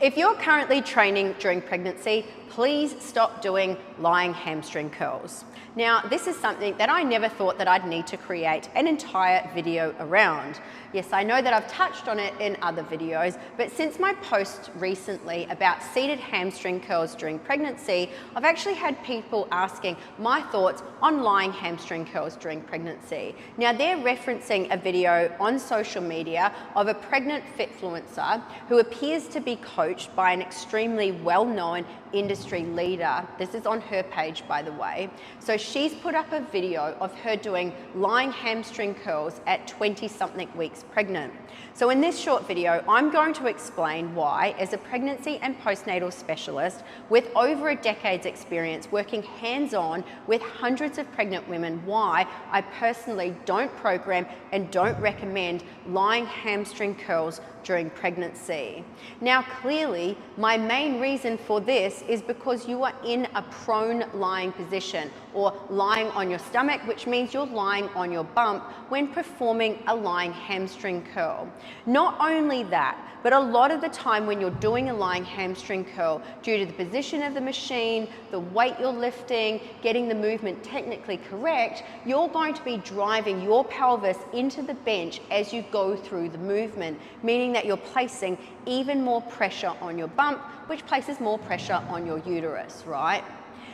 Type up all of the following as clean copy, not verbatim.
If you're currently training during pregnancy, please stop doing lying hamstring curls. Now, this is something that I never thought that I'd need to create an entire video around. Yes, I know that I've touched on it in other videos, but since my post recently about seated hamstring curls during pregnancy, I've actually had people asking my thoughts on lying hamstring curls during pregnancy. Now, they're referencing a video on social media of a pregnant fitfluencer who appears to be coached by an extremely well-known industry leader. This is on her page, by the way. So she's put up a video of her doing lying hamstring curls at 20-something weeks pregnant. So in this short video, I'm going to explain why, as a pregnancy and postnatal specialist with over a decade's experience working hands-on with hundreds of pregnant women, why I personally don't program and don't recommend lying hamstring curls during pregnancy. Now, clearly, my main reason for this is because you are in a prone lying position or lying on your stomach, which means you're lying on your bump when performing a lying hamstring curl. Not only that, but a lot of the time when you're doing a lying hamstring curl, due to the position of the machine, the weight you're lifting, getting the movement technically correct, you're going to be driving your pelvis into the bench as you go through the movement, meaning that you're placing even more pressure on your bump, which places more pressure on your uterus, right?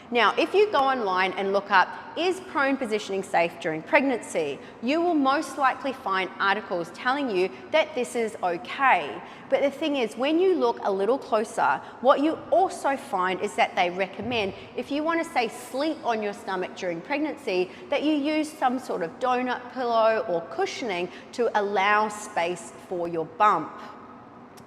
Now, if you go online and look up, is prone positioning safe during pregnancy? You will most likely find articles telling you that this is okay. But the thing is, when you look a little closer, what you also find is that they recommend, if you want to say sleep on your stomach during pregnancy, that you use some sort of donut pillow or cushioning to allow space for your bump.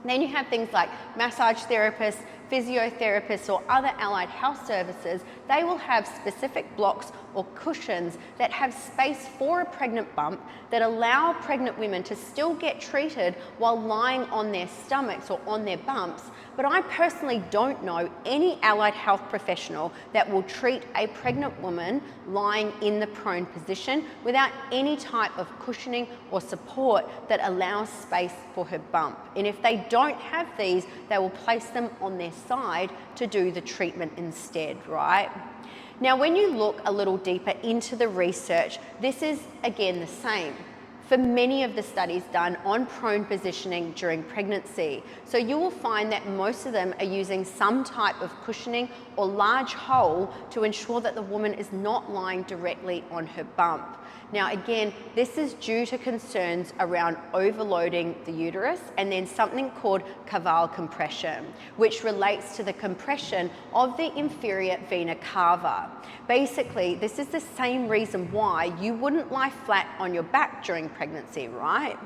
Then you have things like massage therapists, physiotherapists, or other allied health services. They will have specific blocks or cushions that have space for a pregnant bump that allow pregnant women to still get treated while lying on their stomachs or on their bumps. But I personally don't know any allied health professional that will treat a pregnant woman lying in the prone position without any type of cushioning or support that allows space for her bump. And if they don't have these, they will place them on their side to do the treatment instead, right? Now, when you look a little deeper into the research, this is again the same for many of the studies done on prone positioning during pregnancy. So you will find that most of them are using some type of cushioning or large hole to ensure that the woman is not lying directly on her bump. Now again, this is due to concerns around overloading the uterus and then something called caval compression, which relates to the compression of the inferior vena cava. Basically, this is the same reason why you wouldn't lie flat on your back during pregnancy, right?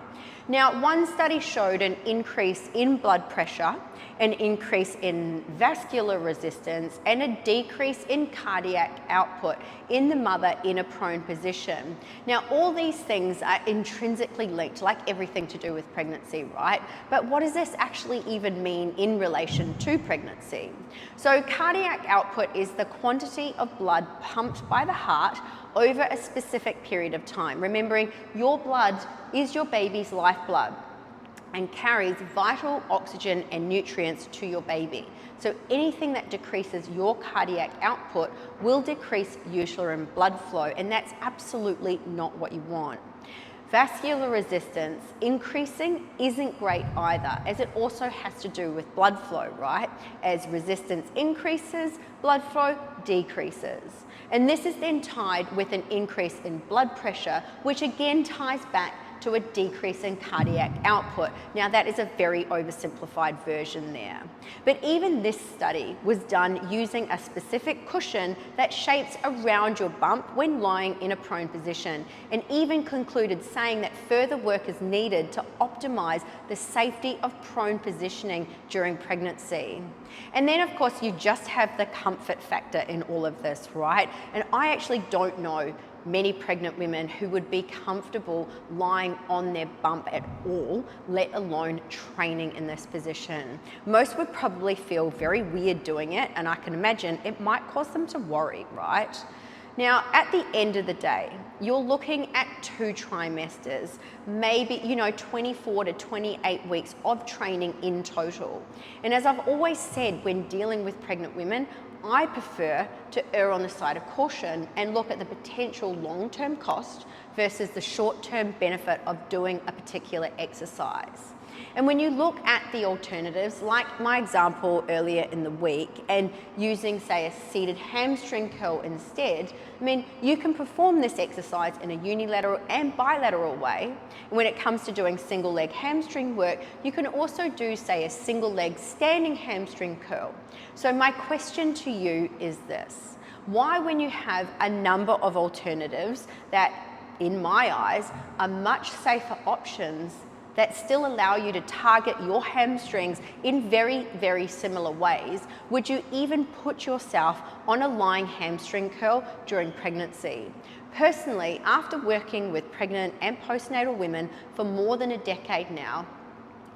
Now, one study showed an increase in blood pressure, an increase in vascular resistance, and a decrease in cardiac output in the mother in a prone position. Now, all these things are intrinsically linked, like everything to do with pregnancy, right? But what does this actually even mean in relation to pregnancy? So, cardiac output is the quantity of blood pumped by the heart over a specific period of time. Remembering, your blood is your baby's lifeblood and carries vital oxygen and nutrients to your baby. So anything that decreases your cardiac output will decrease uterine blood flow, and that's absolutely not what you want. Vascular resistance increasing isn't great either, as it also has to do with blood flow, right? As resistance increases, blood flow decreases. And this is then tied with an increase in blood pressure, which again ties back to a decrease in cardiac output. Now, that is a very oversimplified version there. But even this study was done using a specific cushion that shapes around your bump when lying in a prone position, and even concluded saying that further work is needed to optimize the safety of prone positioning during pregnancy. And then, of course, you just have the comfort factor in all of this, right? And I actually don't know many pregnant women who would be comfortable lying on their bump at all, let alone training in this position. Most would probably feel very weird doing it, and I can imagine it might cause them to worry, right? Now, at the end of the day, you're looking at 2 trimesters, maybe, 24 to 28 weeks of training in total. And as I've always said, when dealing with pregnant women, I prefer to err on the side of caution and look at the potential long-term cost versus the short-term benefit of doing a particular exercise. And when you look at the alternatives, like my example earlier in the week, and using, say, a seated hamstring curl instead, you can perform this exercise in a unilateral and bilateral way. And when it comes to doing single leg hamstring work, you can also do, say, a single leg standing hamstring curl. So my question to you is this: why, when you have a number of alternatives that, in my eyes, are much safer options that still allow you to target your hamstrings in very, very similar ways, would you even put yourself on a lying hamstring curl during pregnancy? Personally, after working with pregnant and postnatal women for more than a decade now,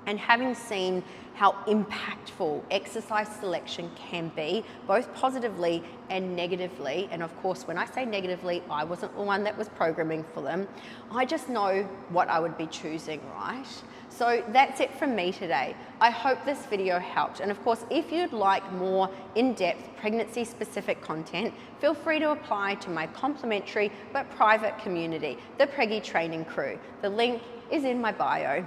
and having seen how impactful exercise selection can be, both positively and negatively, and of course, when I say negatively, I wasn't the one that was programming for them, I just know what I would be choosing, right? So that's it from me today. I hope this video helped. And of course, if you'd like more in-depth pregnancy-specific content, feel free to apply to my complimentary but private community, the Preggy Training Crew. The link is in my bio.